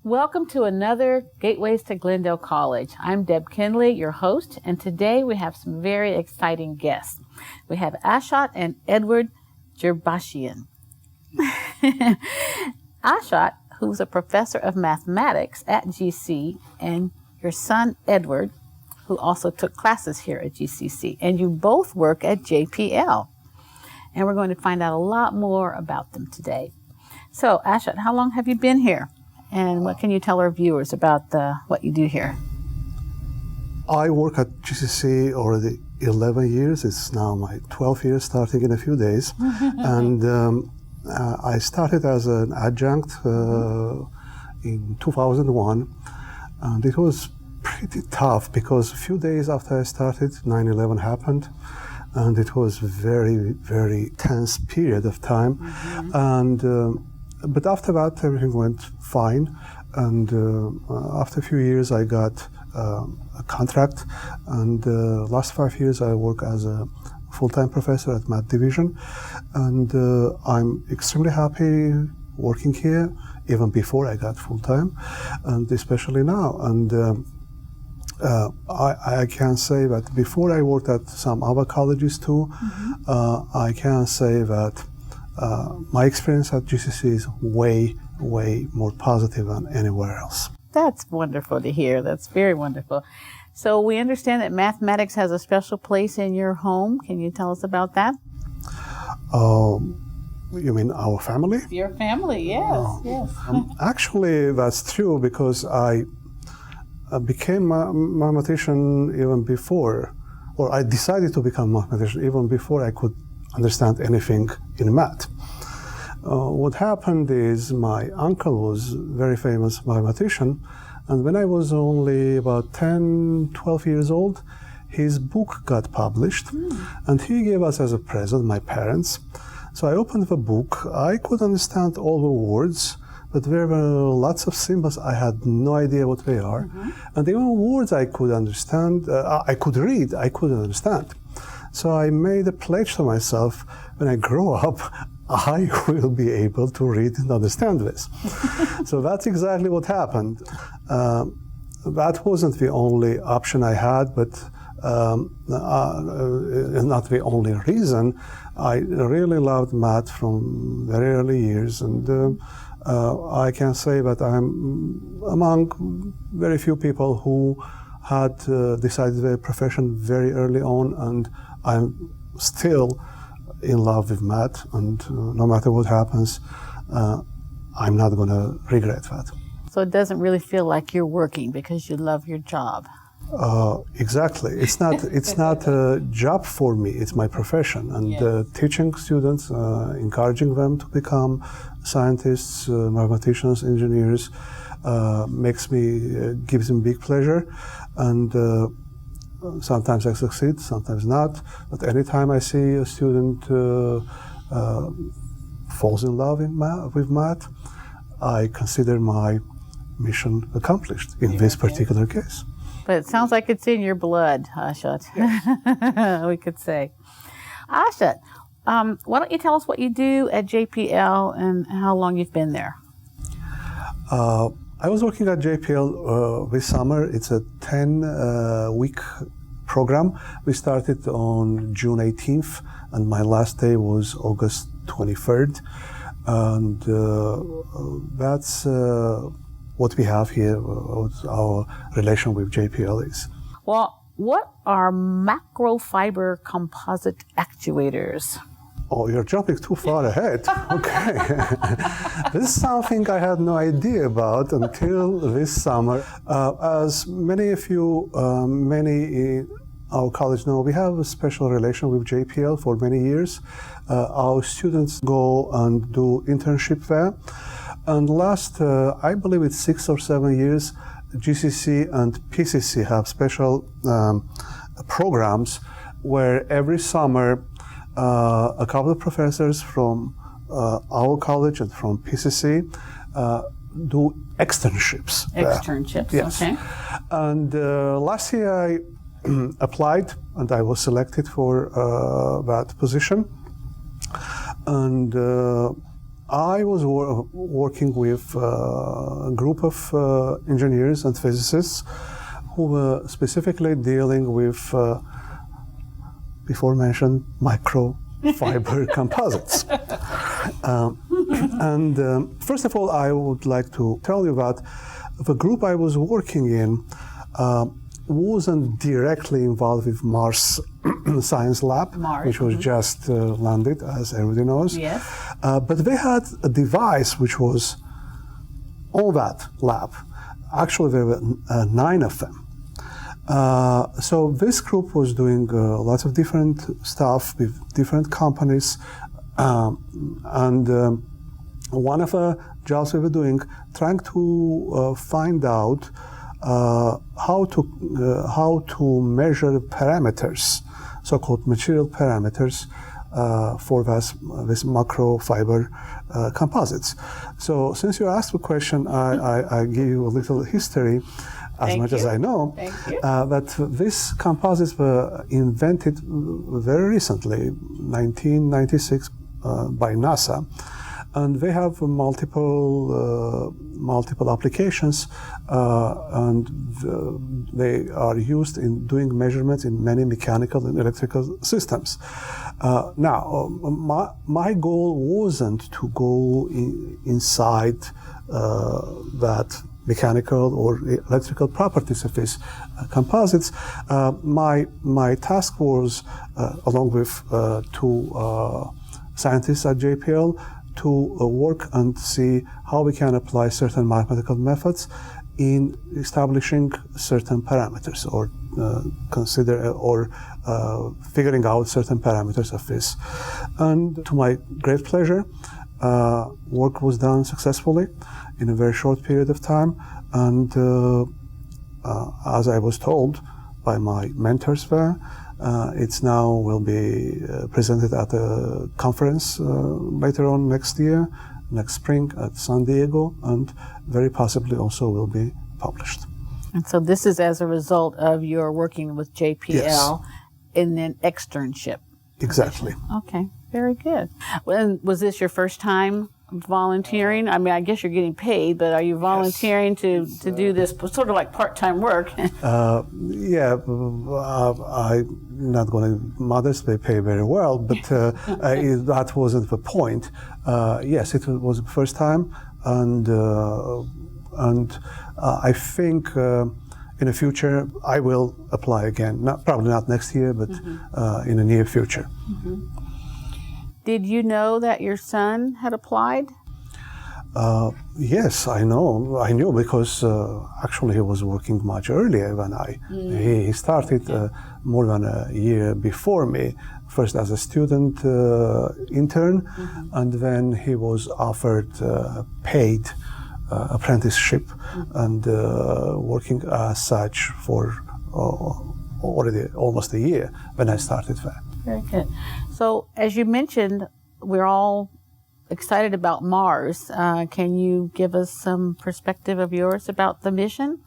Welcome to another Gateways to Glendale College. I'm Deb Kinley, your host, and today we have some very exciting guests. We have Ashot and Edward Djrbashian. Ashot, who's a professor of mathematics at GC, and your son Edward, who also took classes here at GCC, and you both work at JPL. And we're going to find out a lot more about them today. So, Ashot, how long have you been here? And what can you tell our viewers about what you do here? I work at GCC already 11 years. It's now my 12th year, starting in a few days. And I started as an adjunct in 2001. And it was pretty tough because a few days after I started, 9/11 happened. And it was a very, very tense period of time. But after that, everything went fine. And after a few years, I got a contract. And last 5 years, I work as a full-time professor at Math Division. And I'm extremely happy working here, even before I got full-time, and especially now. And I can say that before I worked at some other colleges too, I can say that my experience at GCC is way, way more positive than anywhere else. That's wonderful to hear. That's very wonderful. So we understand that mathematics has a special place in your home. Can you tell us about that? You mean our family? Your family, yes. Yes. Actually, that's true because I became a mathematician even before, or I decided to become a mathematician even before I could understand anything in math. What happened is my uncle was a very famous mathematician, and when I was only about 10, 12 years old, his book got published, and he gave us as a present, my parents. So I opened the book. I could understand all the words, but there were lots of symbols. I had no idea what they are. And even words I could understand, I could read, I couldn't understand. So I made a pledge to myself, when I grow up, I will be able to read and understand this. So that's exactly what happened. That wasn't the only option I had, but not the only reason. I really loved math from very early years, and I can say that I'm among very few people who had decided their profession very early on, and I'm still in love with math, and no matter what happens, I'm not going to regret that. So it doesn't really feel like you're working because you love your job. Exactly. It's not a job for me. It's my profession, and teaching students, encouraging them to become scientists, mathematicians, engineers, gives me big pleasure, and sometimes I succeed, sometimes not. But anytime I see a student falls in love with math, I consider my mission accomplished in this particular case. But it sounds like it's in your blood, Ashot. Yes. We could say. Ashot, why don't you tell us what you do at JPL and how long you've been there? I was working at JPL this summer. It's a 10-week program. We started on June 18th, and my last day was August 23rd. And that's what we have here, what our relation with JPL is. Well, what are macrofiber composite actuators? Oh, you're jumping too far ahead. Okay. This is something I had no idea about until this summer. As many of you, many in our college know, we have a special relation with JPL for many years. Our students go and do internship there. And last, I believe it's 6 or 7 years, GCC and PCC have special programs where every summer a couple of professors from our college and from PCC do externships. Externships, yes. Okay. And last year I applied and I was selected for that position. And I was working with a group of engineers and physicists who were specifically dealing with before mentioned microfiber composites. First of all, I would like to tell you that the group I was working in wasn't directly involved with Mars Science Lab, which was just landed, as everybody knows. Yes. But they had a device which was on that lab. Actually, there were 9 of them. So this group was doing lots of different stuff with different companies, and one of the jobs we were doing, trying to find out how to measure parameters, so-called material parameters, for this microfiber composites. So since you asked the question, I give you a little history. As much as I know, that these composites were invented very recently, 1996, by NASA, and they have multiple applications, and they are used in doing measurements in many mechanical and electrical systems. Now, my goal wasn't to go inside that mechanical or electrical properties of these composites. My task was, along with 2 scientists at JPL, to work and see how we can apply certain mathematical methods in establishing certain parameters, or figuring out certain parameters of this. And to my great pleasure, work was done successfully in a very short period of time, and as I was told by my mentors there, it's now will be presented at a conference later on next year, next spring at San Diego, and very possibly also will be published. And so this is as a result of your working with JPL in an externship. Exactly. Okay, very good. And was this your first time volunteering? I mean, I guess you're getting paid, but are you volunteering to do this sort of like part-time work? I'm not going to modestly pay very well, but that wasn't the point. Yes, it was the first time, and I think in the future I will apply again. Probably not next year, but in the near future. Did you know that your son had applied? Yes, I know. I knew because actually he was working much earlier than I. He started more than a year before me, first as a student intern, and then he was offered paid apprenticeship and working as such for already almost a year when I started there. Very good. So, as you mentioned, we're all excited about Mars. Can you give us some perspective of yours about the mission?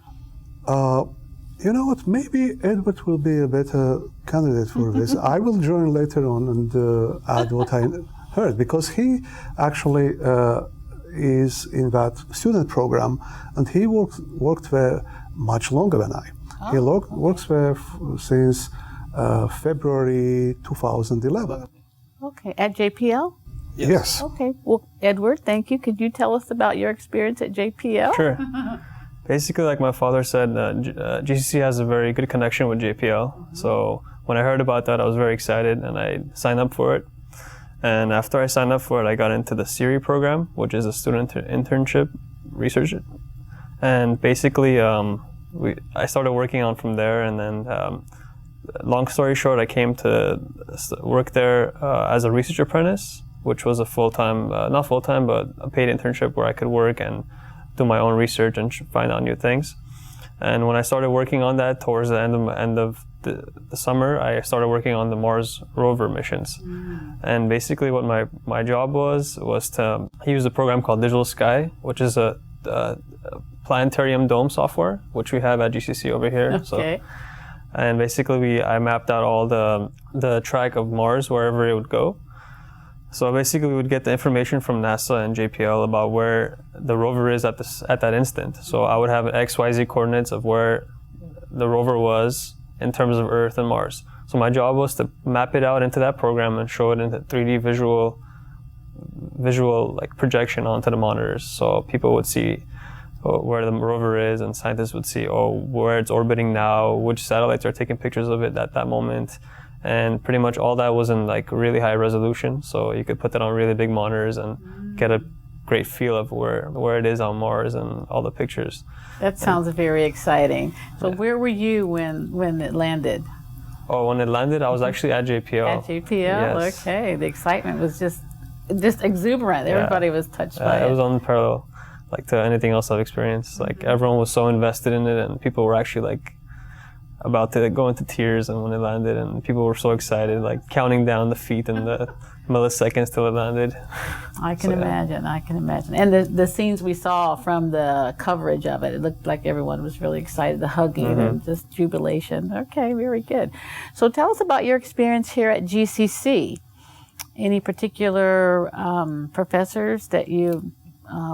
You know what? Maybe Edward will be a better candidate for this. I will join later on and add what I heard, because he actually is in that student program, and he worked there much longer than I. He works there since February 2011. Okay, at JPL? Yes. Okay, well, Edward, thank you. Could you tell us about your experience at JPL? Sure. Basically, like my father said, GCC has a very good connection with JPL. So when I heard about that, I was very excited, and I signed up for it. And after I signed up for it, I got into the SERI program, which is a student internship research. And basically, I started working on from there, and then long story short, I came to work there as a research apprentice, which was a full-time, not full-time, but a paid internship where I could work and do my own research and find out new things. And when I started working on that towards the end of the summer, I started working on the Mars Rover missions. And basically what my job was to use a program called Digital Sky, which is a planetarium dome software, which we have at GCC over here. Okay. So, and basically I mapped out all the track of Mars wherever it would go. So basically, we would get the information from NASA and JPL about where the rover is at that instant. So I would have XYZ coordinates of where the rover was in terms of Earth and Mars. So my job was to map it out into that program and show it in the 3D visual like projection onto the monitors. So people would see where the rover is, and scientists would see where it's orbiting now, which satellites are taking pictures of it at that moment. And pretty much all that was in like really high resolution, so you could put that on really big monitors and get a great feel of where it is on Mars and all the pictures. That sounds very exciting. So where were you when it landed? Oh, when it landed, I was actually at JPL. At JPL, yes. Okay. The excitement was just exuberant. Everybody was touched by it. It was unparalleled, like to anything else I've experienced. Like everyone was so invested in it, and people were actually like about to go into tears, and when it landed, and people were so excited, like counting down the feet and the milliseconds till it landed. I can imagine. And the scenes we saw from the coverage of it, it looked like everyone was really excited, the hugging and just jubilation. Okay, very good. So tell us about your experience here at GCC. Any particular professors that you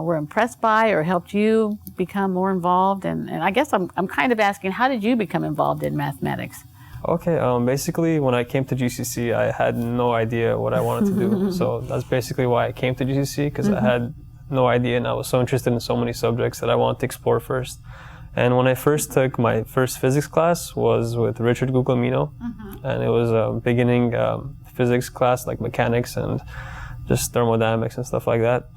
were impressed by or helped you become more involved? And I guess I'm kind of asking, how did you become involved in mathematics? Okay, basically when I came to GCC, I had no idea what I wanted to do. So that's basically why I came to GCC, because I had no idea, and I was so interested in so many subjects that I wanted to explore first. And when I first took my first physics class was with Richard Guglielmino, and it was a beginning physics class, like mechanics and just thermodynamics and stuff like that.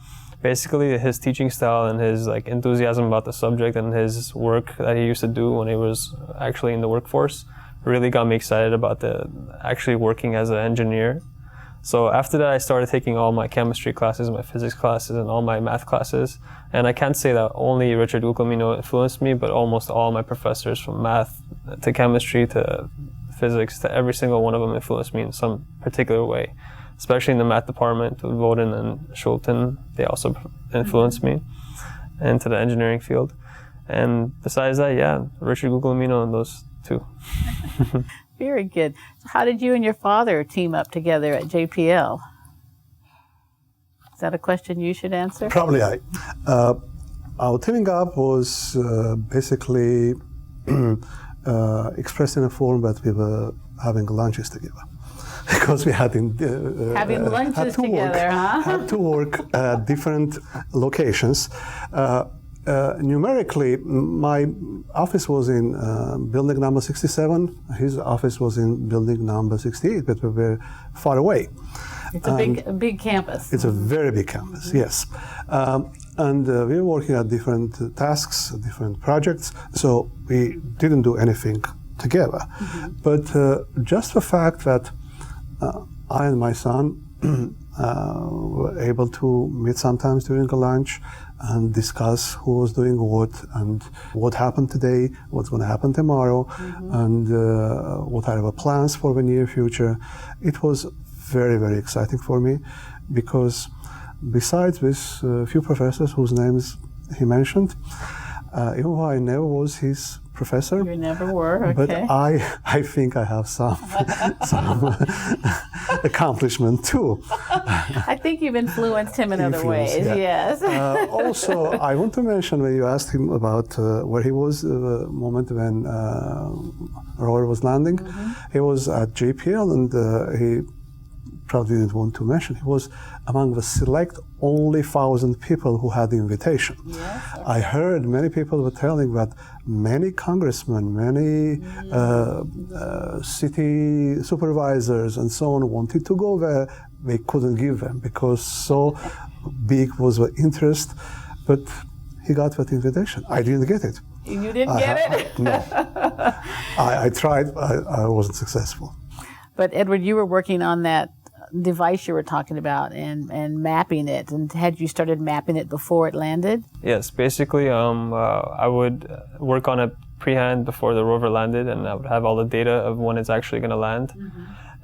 Basically, his teaching style and his like enthusiasm about the subject and his work that he used to do when he was actually in the workforce really got me excited about actually working as an engineer. So after that, I started taking all my chemistry classes, my physics classes, and all my math classes. And I can't say that only Richard Guglielmino influenced me, but almost all my professors, from math to chemistry to physics, to every single one of them influenced me in some particular way. Especially in the math department with Woden and Schulten, they also influenced me into the engineering field. And besides that, Richard Guglielmino and those two. Very good. So how did you and your father team up together at JPL? Is that a question you should answer? Probably I. Our teaming up was basically expressed in a form that we were having lunches together. Because we had having lunches together, had to work at different locations. Numerically, my office was in building number 67. His office was in building number 68, but we were far away. It's a big campus. It's a very big campus, yes. And we were working at different tasks, different projects, so we didn't do anything together. But just the fact that I and my son were able to meet sometimes during a lunch and discuss who was doing what and what happened today, what's going to happen tomorrow, and what are our plans for the near future. It was very, very exciting for me, because besides these few professors whose names he mentioned, even though I never was his professor. You never were, okay. But I think I have some accomplishment too. I think you've influenced him in other ways, yes. Also, I want to mention, when you asked him about where he was the moment when rover was landing, he was at JPL, and he probably didn't want to mention, he was among the select only 1,000 people who had the invitation. Yes, okay. I heard many people were telling that many congressmen, many city supervisors and so on wanted to go there. They couldn't give them because so big was the interest, but he got that invitation. I didn't get it. You didn't get it? No. I tried, I wasn't successful. But Edward, you were working on that device you were talking about and mapping it, and had you started mapping it before it landed? Yes, basically I would work on it pre-hand before the rover landed, and I would have all the data of when it's actually going to land.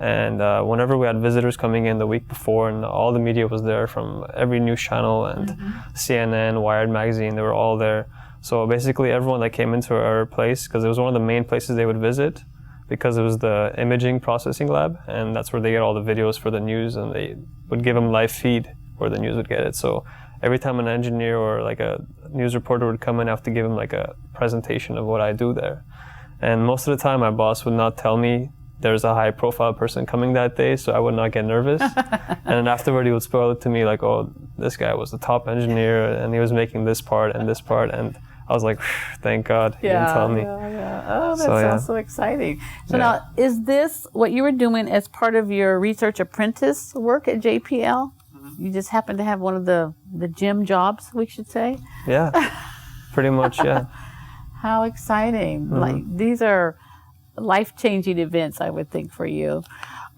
And whenever we had visitors coming in the week before, and all the media was there from every news channel and CNN, Wired magazine, they were all there. So basically everyone that came into our place, because it was one of the main places they would visit, because it was the imaging processing lab, and that's where they get all the videos for the news, and they would give them live feed where the news would get it. So every time an engineer or like a news reporter would come in, I have to give him like a presentation of what I do there. And most of the time my boss would not tell me there's a high profile person coming that day, so I would not get nervous. And then afterward he would spoil it to me like, oh, this guy was the top engineer and he was making this part and this part, and I was like, thank God he didn't tell me. Oh, that sounds so exciting. So now, is this what you were doing as part of your research apprentice work at JPL? You just happen to have one of the gym jobs, we should say? Yeah, pretty much, yeah. How exciting. Like, these are life-changing events, I would think, for you.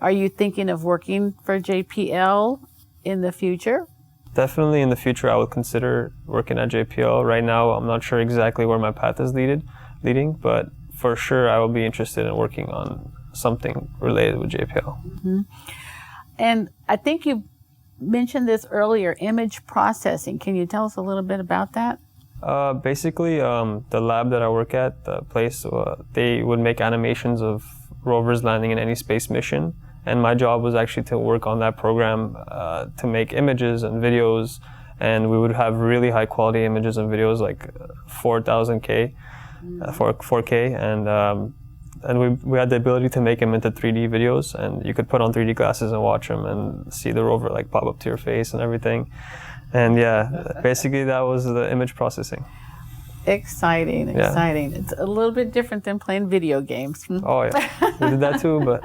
Are you thinking of working for JPL in the future? Definitely in the future I would consider working at JPL. Right now I'm not sure exactly where my path is leading, but for sure I will be interested in working on something related with JPL. And I think you mentioned this earlier, image processing. Can you tell us a little bit about that? Basically, the lab that I work at, the place, they would make animations of rovers landing in any space mission. And my job was actually to work on that program to make images and videos. And we would have really high quality images and videos, like 4,000K, 4K. And we had the ability to make them into 3D videos. And you could put on 3D glasses and watch them and see the rover like pop up to your face and everything. And yeah, basically that was the image processing. Exciting. It's a little bit different than playing video games. Oh yeah, we did that too, but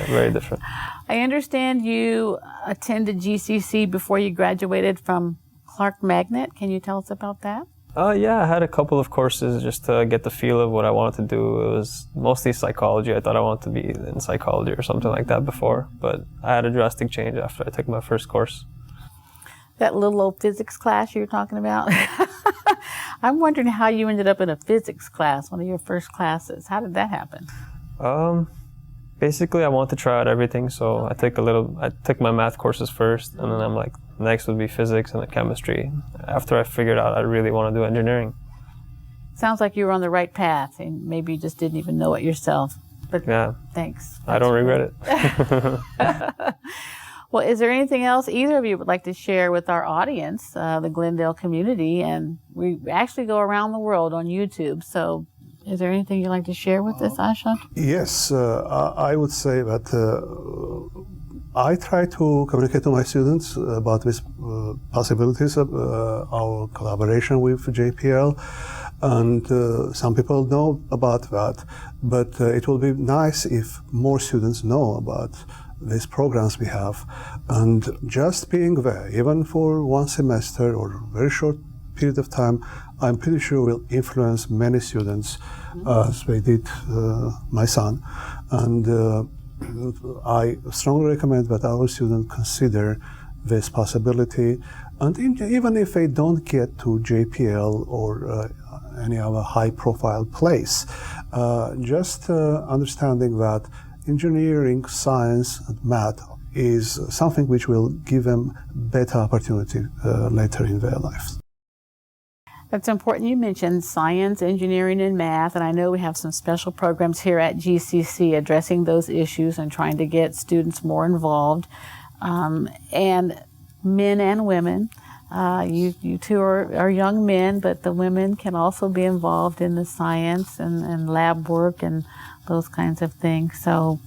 very different. I understand you attended GCC before you graduated from Clark Magnet. Can you tell us about that? Yeah, I had a couple of courses just to get the feel of what I wanted to do. It was mostly psychology. I thought I wanted to be in psychology or something like that before, but I had a drastic change after I took my first course. That little old physics class you were talking about? I'm wondering how you ended up in a physics class, one of your first classes. How did that happen? Basically, I wanted to try out everything, so I took my math courses first, and then I'm like, next would be physics and then chemistry. After I figured out I really want to do engineering. Sounds like you were on the right path, and maybe you just didn't even know it yourself. But yeah, thanks. I don't regret it. Well, is there anything else either of you would like to share with our audience, the Glendale community? And we actually go around the world on YouTube. So is there anything you'd like to share with us, Ashot? Yes, I would say that I try to communicate to my students about these possibilities of our collaboration with JPL. And some people know about that, but it will be nice if more students know about these programs we have, and just being there, even for one semester or a very short period of time, I'm pretty sure will influence many students, as they did my son. And I strongly recommend that our students consider this possibility, and even if they don't get to JPL or any other high-profile place, just understanding that engineering, science, and math is something which will give them better opportunity later in their lives. That's important. You mentioned science, engineering, and math, and I know we have some special programs here at GCC addressing those issues and trying to get students more involved, and men and women. You two are young men, but the women can also be involved in the science and lab work and those kinds of things. So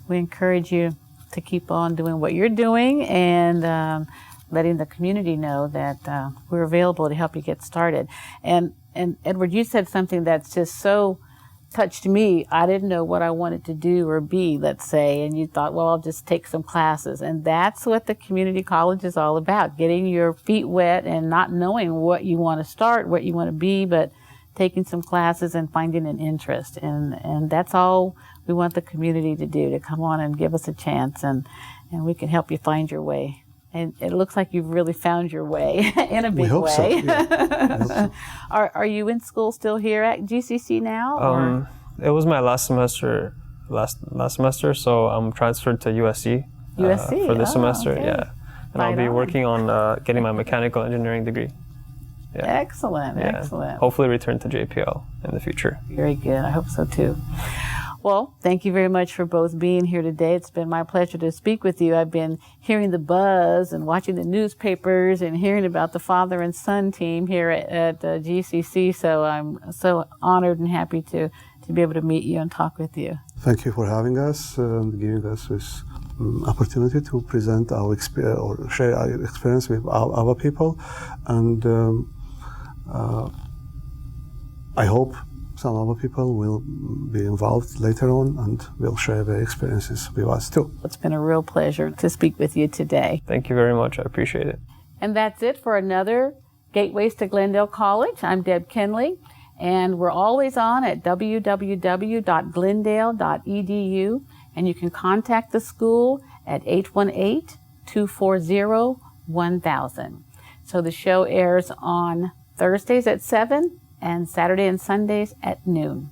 we encourage you to keep on doing what you're doing and letting the community know that we're available to help you get started. And Edward, you said something that's just so touched me. I didn't know what I wanted to do or be, let's say, and you thought, well, I'll just take some classes. And that's what the community college is all about, getting your feet wet and not knowing what you want to start, what you want to be, but taking some classes and finding an interest. And that's all we want the community to do, to come on and give us a chance, and we can help you find your way. And it looks like you've really found your way in a big way. We hope so. Yeah. Are you in school still here at GCC now? Or? It was my last semester, so I'm transferred to USC, for this semester. Okay. Yeah, and I'll be working on getting my mechanical engineering degree. Yeah. Excellent. Hopefully return to JPL in the future. Very good. I hope so too. Well, thank you very much for both being here today. It's been my pleasure to speak with you. I've been hearing the buzz and watching the newspapers and hearing about the father and son team here at GCC. So I'm so honored and happy to be able to meet you and talk with you. Thank you for having us and giving us this opportunity to present our experience or share our experience with other people. And I hope some other people will be involved later on and will share their experiences with us too. It's been a real pleasure to speak with you today. Thank you very much. I appreciate it. And that's it for another Gateways to Glendale College. I'm Deb Kinley, and we're always on at www.glendale.edu, and you can contact the school at 818-240-1000. So the show airs on Thursdays at 7 and Saturday and Sundays at noon.